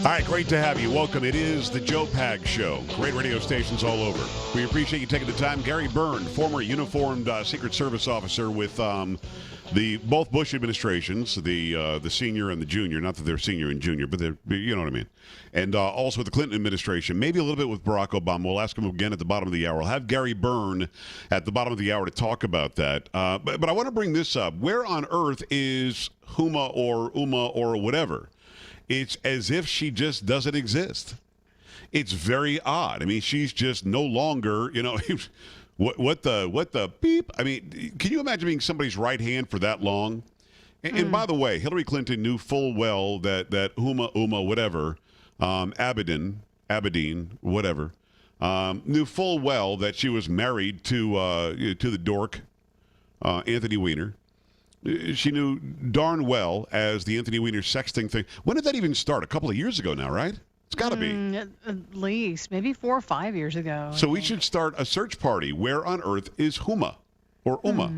All right, great to have you. Welcome. It is the Joe Pag Show. Great radio stations all over. We appreciate you taking the time. Gary Byrne, former uniformed Secret Service officer with the both Bush administrations, the senior and the junior. Not that they're senior and junior, but they're, you know what I mean. And also the Clinton administration. Maybe a little bit with Barack Obama. We'll ask him again at the bottom of the hour. We'll have Gary Byrne at the bottom of the hour to talk about that. But I want to bring this up. Where on earth is Huma or Uma or whatever? It's as if she just doesn't exist. It's very odd. I mean, she's just no longer, you know, what the beep? I mean, can you imagine being somebody's right hand for that long? And by the way, Hillary Clinton knew full well that Huma, whatever, Abedin, whatever, knew full well that she was married to the dork, Anthony Weiner. She knew darn well as the Anthony Weiner sexting thing. When did that even start? A couple of years ago now, right? It's got to be. At least. Maybe 4 or 5 years ago. So we should start a search party. Where on earth is Huma or Uma?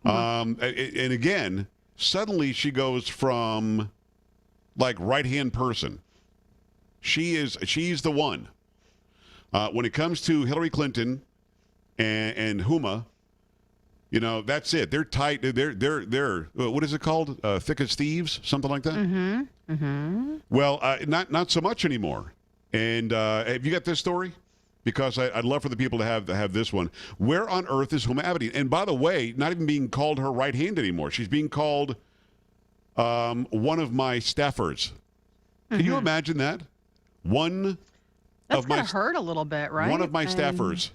And again, suddenly she goes from like right-hand person. She's the one. When it comes to Hillary Clinton and Huma, you know, that's it. They're tight. They're what is it called? Thick as thieves, something like that. Well, not so much anymore. And have you got this story? Because I'd love for the people to have this one. Where on earth is Huma Abedin? And by the way, not even being called her right hand anymore. She's being called one of my staffers. Can you imagine that? That's gonna hurt a little bit, right? One of my staffers.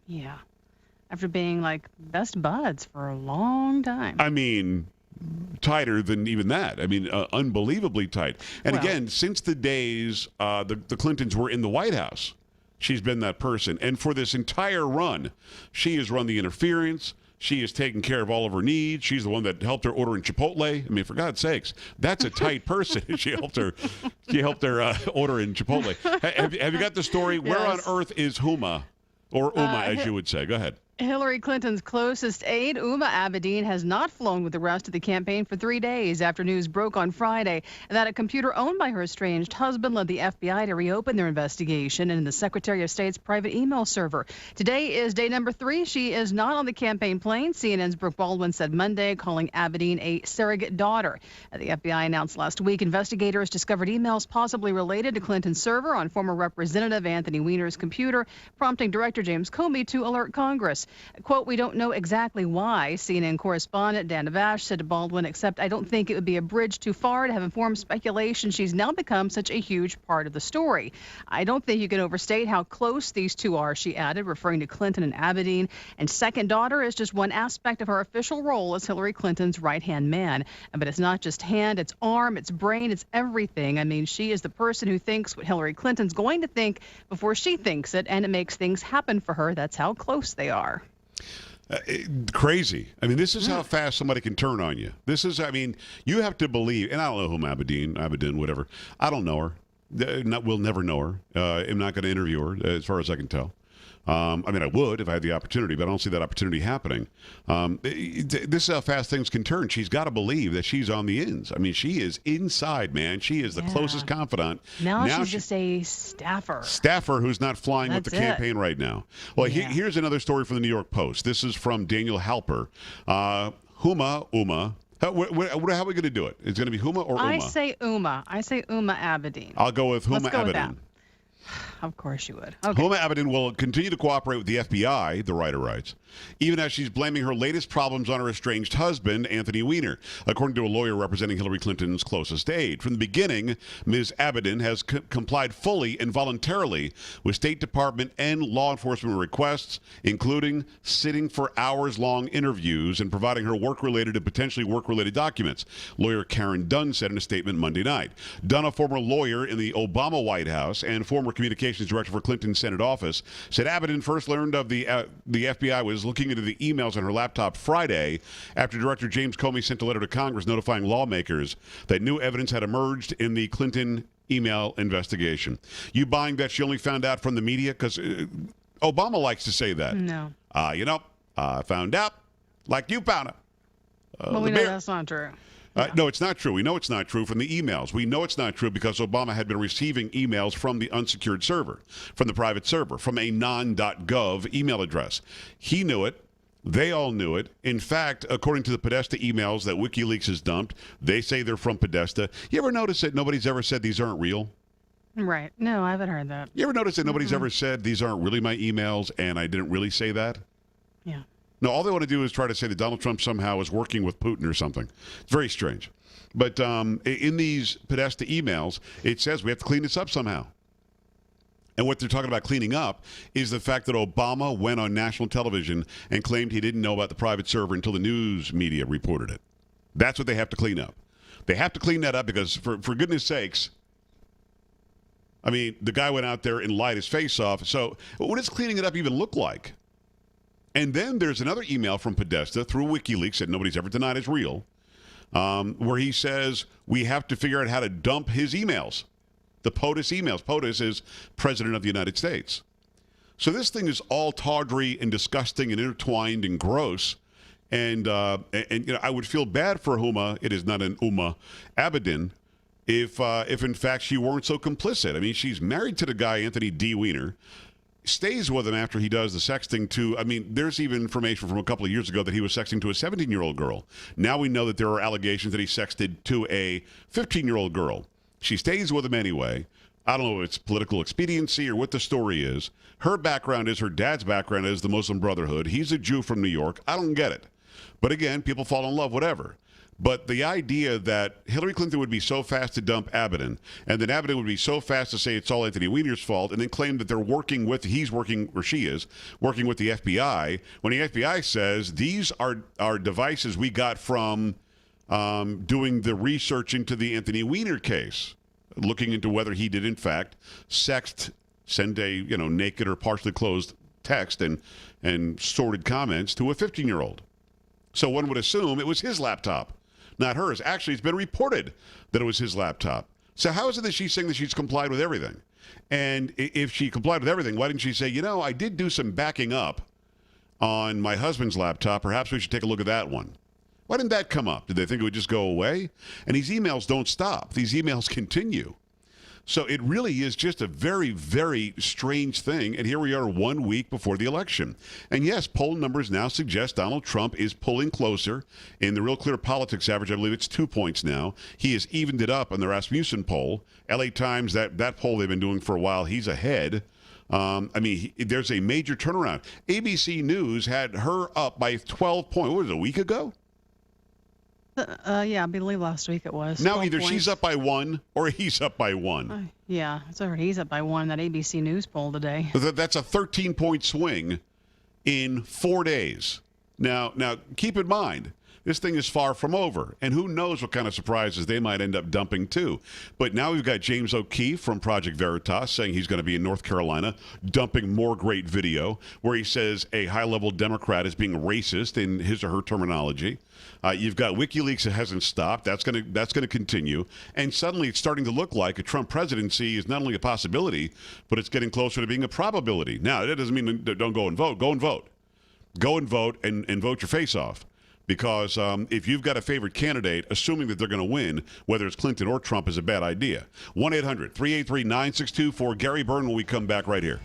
Yeah. After being like best buds for a long time. I mean, tighter than even that. I mean, unbelievably tight. And again, since the days the Clintons were in the White House, she's been that person. And for this entire run, she has run the interference. She has taken care of all of her needs. She's the one that helped her order in Chipotle. I mean, for God's sakes, that's a tight person. She helped her order in Chipotle. Have you got the story? Yes. Where on earth is Huma? Or Uma, as you would say. Go ahead. Hillary Clinton's closest aide, Huma Abedin, has not flown with the rest of the campaign for 3 days after news broke on Friday that a computer owned by her estranged husband led the FBI to reopen their investigation into the Secretary of State's private email server. Today is day number 3. She is not on the campaign plane. CNN's Brooke Baldwin said Monday, calling Abedin a surrogate daughter. The FBI announced last week investigators discovered emails possibly related to Clinton's server on former Representative Anthony Weiner's computer, prompting Director James Comey to alert Congress. Quote, "We don't know exactly why," CNN correspondent Dan Vash said to Baldwin, "except I don't think it would be a bridge too far to have informed speculation she's now become such a huge part of the story. I don't think you can overstate how close these two are," she added, referring to Clinton and Abedin. And second daughter is just one aspect of her official role as Hillary Clinton's right-hand man. But it's not just hand, it's arm, it's brain, it's everything. I mean, she is the person who thinks what Hillary Clinton's going to think before she thinks it, and it makes things happen for her. That's how close they are. Crazy. I mean, this is how fast somebody can turn on you. This is, I mean, you have to believe, and I don't know whom Abedin, whatever. I don't know her. We'll never know her. I'm not going to interview her, as far as I can tell. I mean, I would if I had the opportunity, but I don't see that opportunity happening. This is how fast things can turn. She's got to believe that she's on the ins. I mean, she is inside, man. She is the closest confidant. Now she's just a staffer. Staffer who's not flying with the campaign right now. Well, here's another story from the New York Post. This is from Daniel Halper. Huma, Uma. How are we going to do it? It's going to be Huma or Uma? I say Uma Abedin. I'll go with Huma Abedin. Of course you would. Okay. Huma Abedin will continue to cooperate with the FBI, the writer writes, even as she's blaming her latest problems on her estranged husband, Anthony Weiner, according to a lawyer representing Hillary Clinton's closest aide. From the beginning, Ms. Abedin has complied fully and voluntarily with State Department and law enforcement requests, including sitting for hours-long interviews and providing her work-related and potentially work-related documents, lawyer Karen Dunn said in a statement Monday night. Dunn, a former lawyer in the Obama White House and former communications director for Clinton's Senate office, said Abedin first learned of the FBI was looking into the emails on her laptop Friday after Director James Comey sent a letter to Congress notifying lawmakers that new evidence had emerged in the Clinton email investigation. You buying that she only found out from the media? Because Obama likes to say that. No. I found out like you found out. Well, we know that's not true. No, it's not true. We know it's not true from the emails. We know it's not true because Obama had been receiving emails from the unsecured server, from the private server, from a non.gov email address. He knew it. They all knew it. In fact, according to the Podesta emails that WikiLeaks has dumped, they say they're from Podesta. You ever notice that nobody's ever said these aren't real? Right. No, I haven't heard that. You ever notice that nobody's ever said these aren't really my emails and I didn't really say that? Yeah. No, all they want to do is try to say that Donald Trump somehow is working with Putin or something. It's very strange. But in these Podesta emails, it says we have to clean this up somehow. And what they're talking about cleaning up is the fact that Obama went on national television and claimed he didn't know about the private server until the news media reported it. That's what they have to clean up. They have to clean that up because, for goodness sakes, I mean, the guy went out there and lied his face off. So what does cleaning it up even look like? And then there's another email from Podesta through WikiLeaks that nobody's ever denied is real, where he says we have to figure out how to dump his emails, the POTUS emails. POTUS is President of the United States. So this thing is all tawdry and disgusting and intertwined and gross. And you know, I would feel bad for Huma. It is not an Huma, Abedin, if in fact she weren't so complicit. I mean, she's married to the guy Anthony D. Weiner. Stays with him after he does the sexting to, I mean, there's even information from a couple of years ago that he was sexting to a 17-year-old girl. Now we know that there are allegations that he sexted to a 15-year-old girl. She stays with him anyway. I don't know if it's political expediency or what the story is. Her background is, her dad's background is the Muslim Brotherhood. He's a Jew from New York. I don't get it. But again, people fall in love, whatever. But the idea that Hillary Clinton would be so fast to dump Abedin, and then Abedin would be so fast to say it's all Anthony Weiner's fault, and then claim that they're working with, he's working, or she is, working with the FBI, when the FBI says these are devices we got from doing the research into the Anthony Weiner case, looking into whether he did in fact send a naked or partially closed text and sordid comments to a 15-year-old. So one would assume it was his laptop, not hers. Actually, it's been reported that it was his laptop. So how is it that she's saying that she's complied with everything? And if she complied with everything, why didn't she say, I did do some backing up on my husband's laptop. Perhaps we should take a look at that one. Why didn't that come up? Did they think it would just go away? And these emails don't stop. These emails continue. So it really is just a very, very strange thing. And here we are 1 week before the election. And yes, poll numbers now suggest Donald Trump is pulling closer. In the Real Clear Politics average, I believe it's 2 points now. He has evened it up in the Rasmussen poll. LA Times, that poll they've been doing for a while, he's ahead. There's a major turnaround. ABC News had her up by 12 points. What was it, a week ago? Yeah, I believe last week it was. Now either points. she's up by 1 or he's up by 1. Yeah, it's already he's up by 1 in that ABC News poll today. That's a 13-point swing in 4 days. Now, keep in mind, this thing is far from over, and who knows what kind of surprises they might end up dumping too. But now we've got James O'Keefe from Project Veritas saying he's going to be in North Carolina, dumping more great video where he says a high-level Democrat is being racist in his or her terminology. You've got WikiLeaks that hasn't stopped. That's going to continue. And suddenly it's starting to look like a Trump presidency is not only a possibility, but it's getting closer to being a probability. Now, that doesn't mean don't go and vote. Go and vote. Go and vote and vote your face off. Because if you've got a favorite candidate, assuming that they're going to win, whether it's Clinton or Trump, is a bad idea. 1-800-383-9624. Gary Byrne when we come back right here.